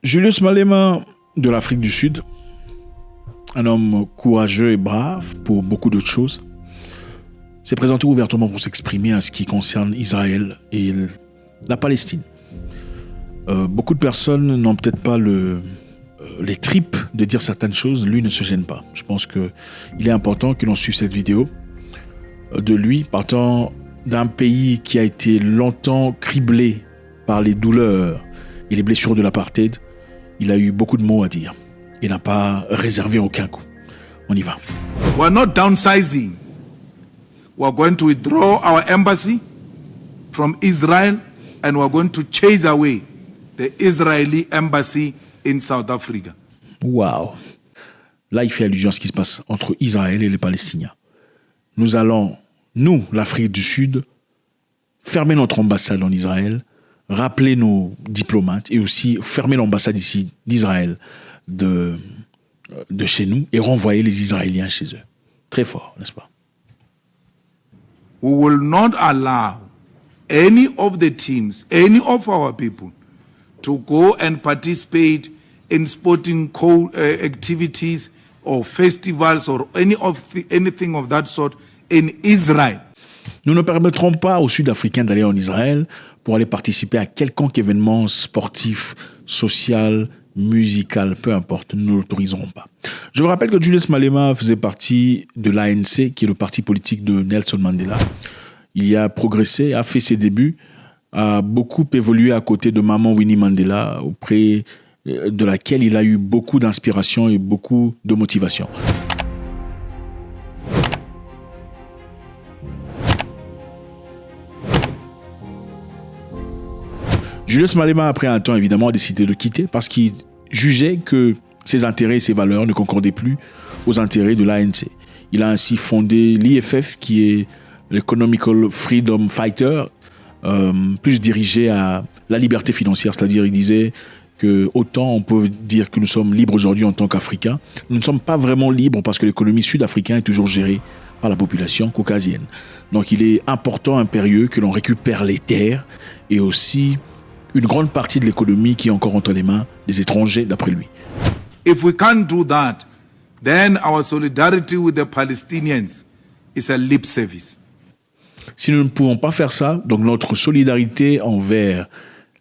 Julius Malema de l'Afrique du Sud, un homme courageux et brave pour beaucoup d'autres choses, s'est présenté ouvertement pour s'exprimer en ce qui concerne Israël et la Palestine. Beaucoup de personnes n'ont peut-être pas les tripes de dire certaines choses. Lui ne se gêne pas. Je pense qu'il est important que l'on suive cette vidéo de lui partant d'un pays qui a été longtemps criblé par les douleurs et les blessures de l'apartheid. Il a eu beaucoup de mots à dire et n'a pas réservé aucun coup. On y va. We are not downsizing. We are going to withdraw our embassy from Israel and we are going to chase away the Israeli embassy in South Africa. Waouh. Là, il fait allusion à ce qui se passe entre Israël et les Palestiniens. Nous allons, nous, l'Afrique du Sud, fermer notre ambassade en Israël, rappeler nos diplomates et aussi fermer l'ambassade ici d'Israël de chez nous et renvoyer les Israéliens chez eux. Très fort, n'est-ce pas? We will not allow any of the teams, any of our people, to go and participate in sporting activities or festivals or anything of that sort in Israel. Nous ne permettrons pas aux Sud-Africains d'aller en Israël pour aller participer à quelconque événement sportif, social, musical, peu importe, nous ne l'autoriserons pas. Je vous rappelle que Julius Malema faisait partie de l'ANC, qui est le parti politique de Nelson Mandela. Il a progressé, a fait ses débuts, a beaucoup évolué à côté de maman Winnie Mandela, auprès de laquelle il a eu beaucoup d'inspiration et beaucoup de motivation. Julius Malema, après un temps, évidemment, a décidé de quitter parce qu'il jugeait que ses intérêts et ses valeurs ne concordaient plus aux intérêts de l'ANC. Il a ainsi fondé l'IFF, qui est l'Economical Freedom Fighter, plus dirigé à la liberté financière, c'est-à-dire il disait que autant on peut dire que nous sommes libres aujourd'hui en tant qu'Africains, nous ne sommes pas vraiment libres parce que l'économie sud-africaine est toujours gérée par la population caucasienne. Donc il est important, impérieux que l'on récupère les terres et aussi une grande partie de l'économie qui est encore entre les mains des étrangers, d'après lui. If we can't do that, then our solidarity with the Palestinians is a lip service. Si nous ne pouvons pas faire ça, donc notre solidarité envers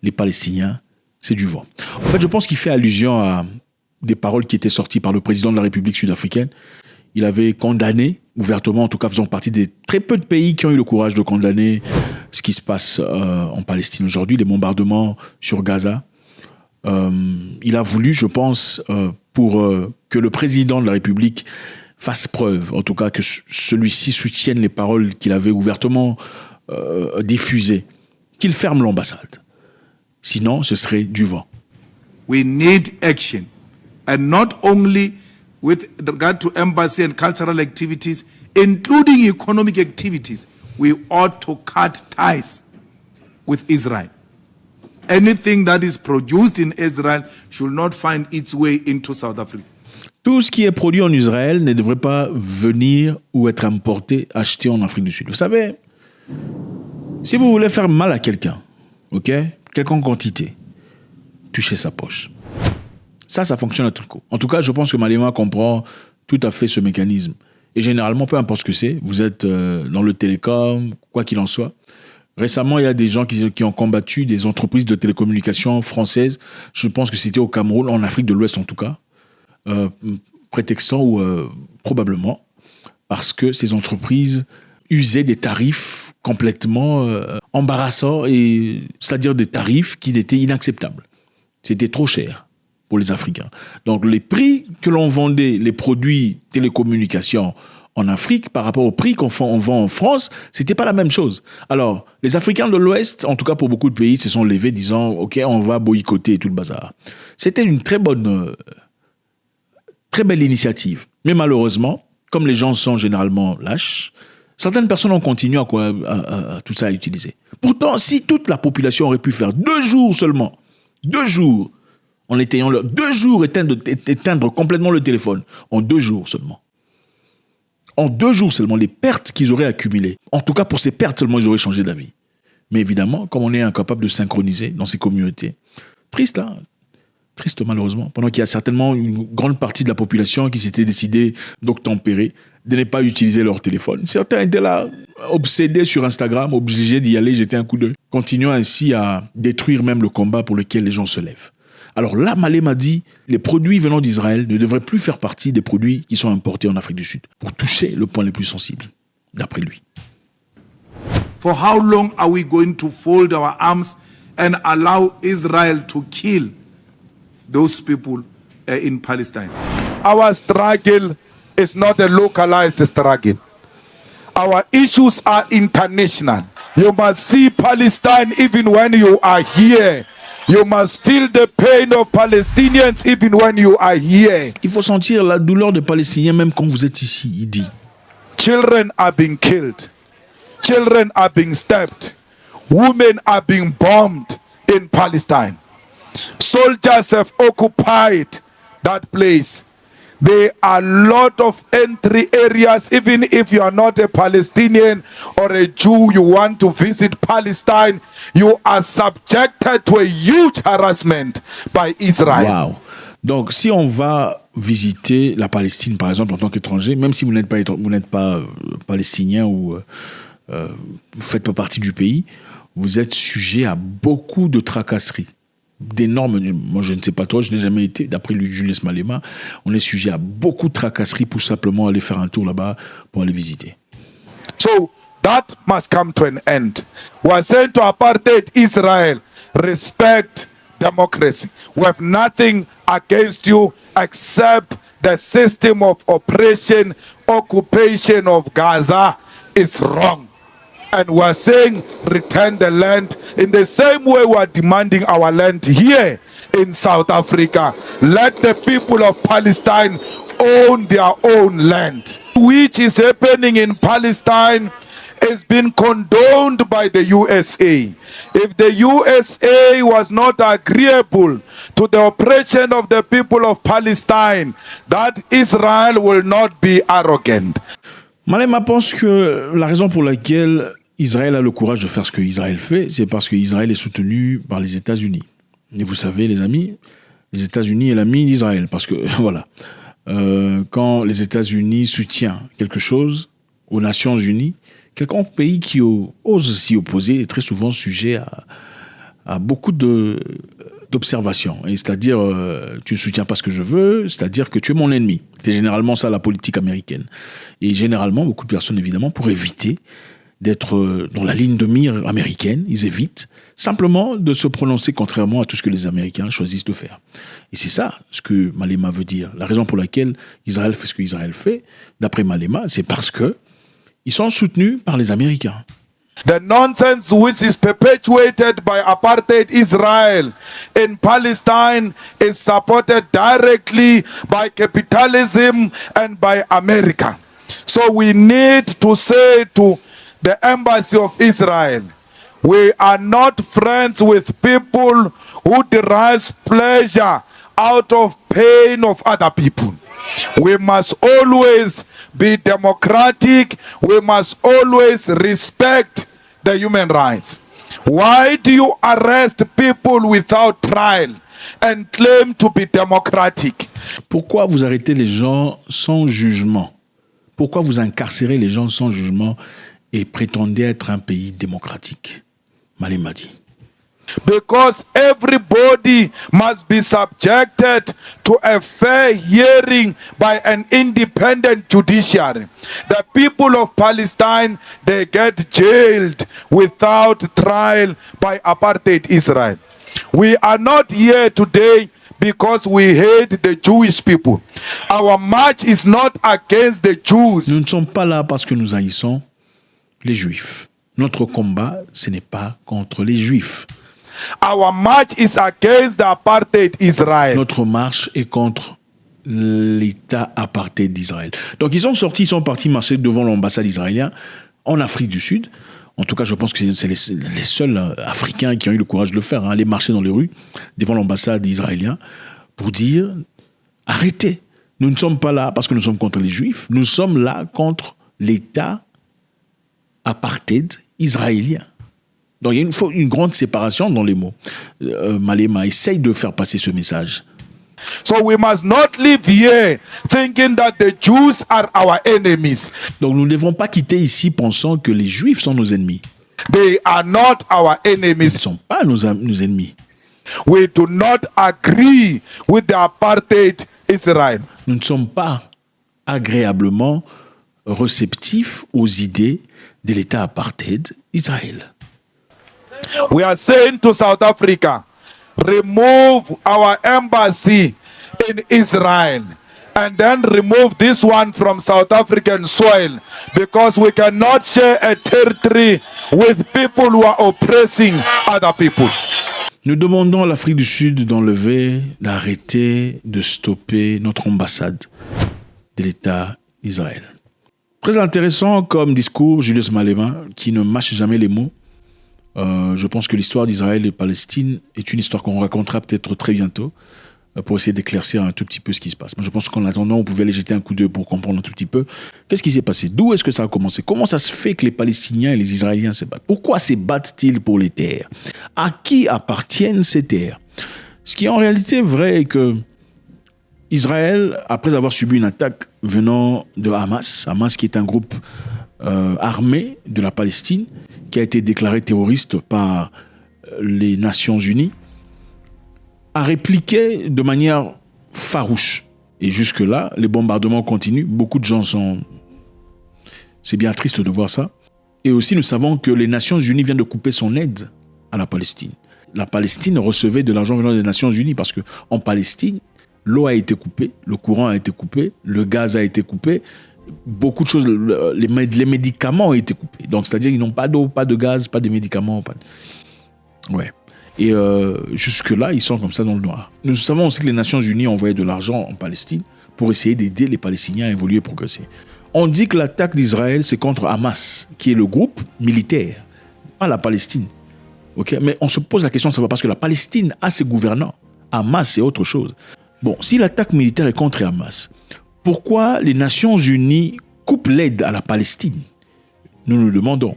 les Palestiniens, c'est du vent. En fait, je pense qu'il fait allusion à des paroles qui étaient sorties par le président de la République sud-africaine. Il avait condamné, ouvertement, en tout cas faisant partie des très peu de pays qui ont eu le courage de condamner ce qui se passe en Palestine aujourd'hui, les bombardements sur Gaza. Il a voulu, je pense, pour que le président de la République fasse preuve, en tout cas que celui-ci soutienne les paroles qu'il avait ouvertement diffusées, qu'il ferme l'ambassade. Sinon, ce serait du vent. We need action, and not only with regard to embassy and cultural activities, including economic activities. We ought to cut ties with Israel. Anything that is produced in Israel should not find its way into South Africa. Tout ce qui est produit en Israël ne devrait pas venir ou être importé, acheté en Afrique du Sud. Vous savez, si vous voulez faire mal à quelqu'un, ok, quelconque quantité, touchez sa poche. Ça fonctionne à tout coup. En tout cas, je pense que Malema comprend tout à fait ce mécanisme. Et généralement, peu importe ce que c'est, vous êtes dans le télécom, quoi qu'il en soit. Récemment, il y a des gens qui ont combattu des entreprises de télécommunications françaises. Je pense que c'était au Cameroun, en Afrique de l'Ouest en tout cas, prétextant ou probablement parce que ces entreprises usaient des tarifs complètement embarrassants, c'est-à-dire des tarifs qui étaient inacceptables. C'était trop cher pour les Africains. Donc les prix que l'on vendait, les produits télécommunications en Afrique par rapport au prix qu'on vend en France, c'était pas la même chose. Alors, les Africains de l'Ouest, en tout cas pour beaucoup de pays, se sont levés disant « Ok, on va boycotter tout le bazar ». C'était une très belle initiative. Mais malheureusement, comme les gens sont généralement lâches, certaines personnes ont continué à tout ça à utiliser. Pourtant, si toute la population aurait pu faire 2 jours seulement, 2 jours, en éteignant 2 jours, éteindre complètement le téléphone, en 2 jours seulement. En 2 jours seulement, les pertes qu'ils auraient accumulées, en tout cas pour ces pertes seulement, ils auraient changé d'avis. Mais évidemment, comme on est incapable de synchroniser dans ces communautés, triste, hein? Triste, malheureusement. Pendant qu'il y a certainement une grande partie de la population qui s'était décidée d'obtempérer, de ne pas utiliser leur téléphone. Certains étaient là, obsédés sur Instagram, obligés d'y aller jeter un coup d'œil, continuant ainsi à détruire même le combat pour lequel les gens se lèvent. Alors là, Malema dit, les produits venant d'Israël ne devraient plus faire partie des produits qui sont importés en Afrique du Sud, pour toucher le point le plus sensible, d'après lui. For how long are we going to fold our arms and allow Israel to kill those people in Palestine? Our struggle is not a localized struggle. Our issues are international. You must see Palestine even when you are here. You must feel the pain of Palestinians even when you are here. Il faut sentir la douleur des Palestiniens même quand vous êtes ici, il dit. Children are being killed. Children are being stabbed. Women are being bombed in Palestine. Soldiers have occupied that place. There are a lot of entry areas. Even if you are not a Palestinian or a Jew, you want to visit Palestine, you are subjected to a huge harassment by Israel. Wow. Donc, si on va visiter la Palestine, par exemple, en tant qu'étranger, même si vous n'êtes pas palestinien ou vous ne faites pas partie du pays, vous êtes sujet à beaucoup de tracasseries. D'énormes, moi je ne sais pas toi, je n'ai jamais été, d'après Julius Malema, on est sujet à beaucoup de tracasseries pour simplement aller faire un tour là-bas, pour aller visiter. So that must come to an end. We are saying to apartheid Israel, respect democracy. We have nothing against you except the system of oppression, occupation of Gaza is wrong. And we are saying return the land in the same way we are demanding our land here in South Africa. Let the people of Palestine own their own land. Which is happening in Palestine has been condoned by the USA. If the USA was not agreeable to the oppression of the people of Palestine, that Israel will not be arrogant. Malema pense que la raison pour laquelle Israël a le courage de faire ce qu'Israël fait, c'est parce qu'Israël est soutenu par les États-Unis. Et vous savez, les amis, les États-Unis est l'ami d'Israël. Parce que, voilà, quand les États-Unis soutiennent quelque chose aux Nations Unies, quelqu'un pays qui ose s'y opposer est très souvent sujet à beaucoup d'observations. Et c'est-à-dire, tu ne soutiens pas ce que je veux, c'est-à-dire que tu es mon ennemi. C'est généralement ça la politique américaine. Et généralement, beaucoup de personnes, évidemment, pour éviter d'être dans la ligne de mire américaine, ils évitent simplement de se prononcer contrairement à tout ce que les Américains choisissent de faire. Et c'est ça ce que Malema veut dire. La raison pour laquelle Israël fait ce qu'Israël fait, d'après Malema, c'est parce que ils sont soutenus par les Américains. The nonsense which is perpetuated by apartheid Israel in Palestine is supported directly by capitalism and by America. So we need to say to the embassy of Israel, we are not friends with people who derive pleasure out of pain of other people. We must always be democratic. We must always respect the human rights. Why do you arrest people without trial and claim to be democratic? Pourquoi vous arrêtez les gens sans jugement? Pourquoi vous incarcérez les gens sans jugement et prétendez être un pays démocratique? Malema dit. Because everybody must be subjected to a fair hearing by an independent judiciary. The people of Palestine, they get jailed without trial by apartheid Israel. We are not here today because we hate the Jewish people. Our march is not against the Jews. Nous ne sommes pas là parce que nous haïssons les Juifs. Notre combat, ce n'est pas contre les Juifs. Our march is against the apartheid Israel. Notre marche est contre l'État apartheid d'Israël. Donc ils sont partis marcher devant l'ambassade israélienne en Afrique du Sud. En tout cas, je pense que c'est les seuls Africains qui ont eu le courage de le faire, aller marcher dans les rues devant l'ambassade israélienne pour dire arrêtez. Nous ne sommes pas là parce que nous sommes contre les Juifs. Nous sommes là contre l'État apartheid israélien. Donc il y a une grande séparation dans les mots. Malema essaye de faire passer ce message So we must not live here thinking that the Jews are our enemies. Donc nous ne devons pas quitter ici pensant que les Juifs sont nos ennemis. They are not our Ils enemies. ne sont pas nos ennemis. We do not agree with the apartheid Israel. Nous ne sommes pas agréablement réceptifs aux idées de l'État apartheid Israël. We are saying to South Africa, remove our embassy in Israel and then remove this one from South African soil, because we cannot share a territory with people who are oppressing other people. Nous demandons à l'Afrique du Sud d'enlever, d'arrêter, de stopper notre ambassade de l'État d'Israël. Très intéressant comme discours, Julius Malema, qui ne mâche jamais les mots. Je pense que l'histoire d'Israël et Palestine est une histoire qu'on racontera peut-être très bientôt pour essayer d'éclaircir un tout petit peu ce qui se passe. Mais je pense qu'en attendant, on pouvait aller jeter un coup d'œil pour comprendre un tout petit peu qu'est-ce qui s'est passé. D'où est-ce que ça a commencé? Comment ça se fait que les Palestiniens et les Israéliens se battent? Pourquoi se battent-ils pour les terres? À qui appartiennent ces terres? Ce qui est en réalité vrai est que Israël, après avoir subi une attaque venant de Hamas qui est un groupe armé de la Palestine, qui a été déclaré terroriste par les Nations Unies, a répliqué de manière farouche. Et jusque-là, les bombardements continuent. Beaucoup de gens sont... C'est bien triste de voir ça. Et aussi, nous savons que les Nations Unies viennent de couper son aide à la Palestine. La Palestine recevait de l'argent venant des Nations Unies parce qu'en Palestine, l'eau a été coupée, le courant a été coupé, le gaz a été coupé, beaucoup de choses, les médicaments ont été coupés. Donc, c'est-à-dire qu'ils n'ont pas d'eau, pas de gaz, pas de médicaments. Ouais. Et jusque-là, ils sont comme ça dans le noir. Nous savons aussi que les Nations Unies ont envoyé de l'argent en Palestine pour essayer d'aider les Palestiniens à évoluer et progresser. On dit que l'attaque d'Israël, c'est contre Hamas, qui est le groupe militaire, pas la Palestine. Okay? Mais on se pose la question de savoir, parce que la Palestine a ses gouvernants. Hamas, c'est autre chose. Bon, si l'attaque militaire est contre Hamas, pourquoi les Nations Unies coupent l'aide à la Palestine? Nous nous demandons.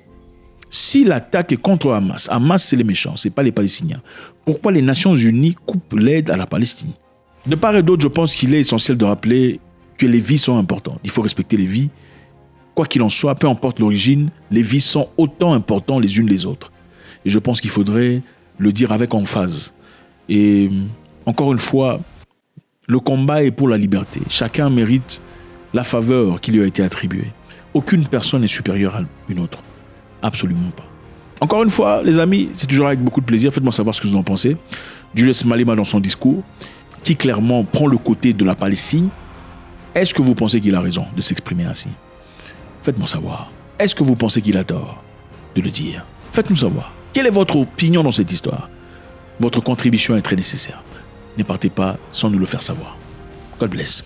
Si l'attaque est contre Hamas, Hamas c'est les méchants, ce n'est pas les Palestiniens. Pourquoi les Nations Unies coupent l'aide à la Palestine? De part et d'autre, je pense qu'il est essentiel de rappeler que les vies sont importantes. Il faut respecter les vies. Quoi qu'il en soit, peu importe l'origine, les vies sont autant importantes les unes les autres. Et je pense qu'il faudrait le dire avec emphase. Et encore une fois, le combat est pour la liberté. Chacun mérite la faveur qui lui a été attribuée. Aucune personne n'est supérieure à une autre. Absolument pas. Encore une fois, les amis, c'est toujours avec beaucoup de plaisir. Faites-moi savoir ce que vous en pensez. Julius Malema dans son discours, qui clairement prend le côté de la Palestine. Est-ce que vous pensez qu'il a raison de s'exprimer ainsi? Faites-moi savoir. Est-ce que vous pensez qu'il a tort de le dire? Faites-nous savoir. Quelle est votre opinion dans cette histoire? Votre contribution est très nécessaire. Ne partez pas sans nous le faire savoir. God bless.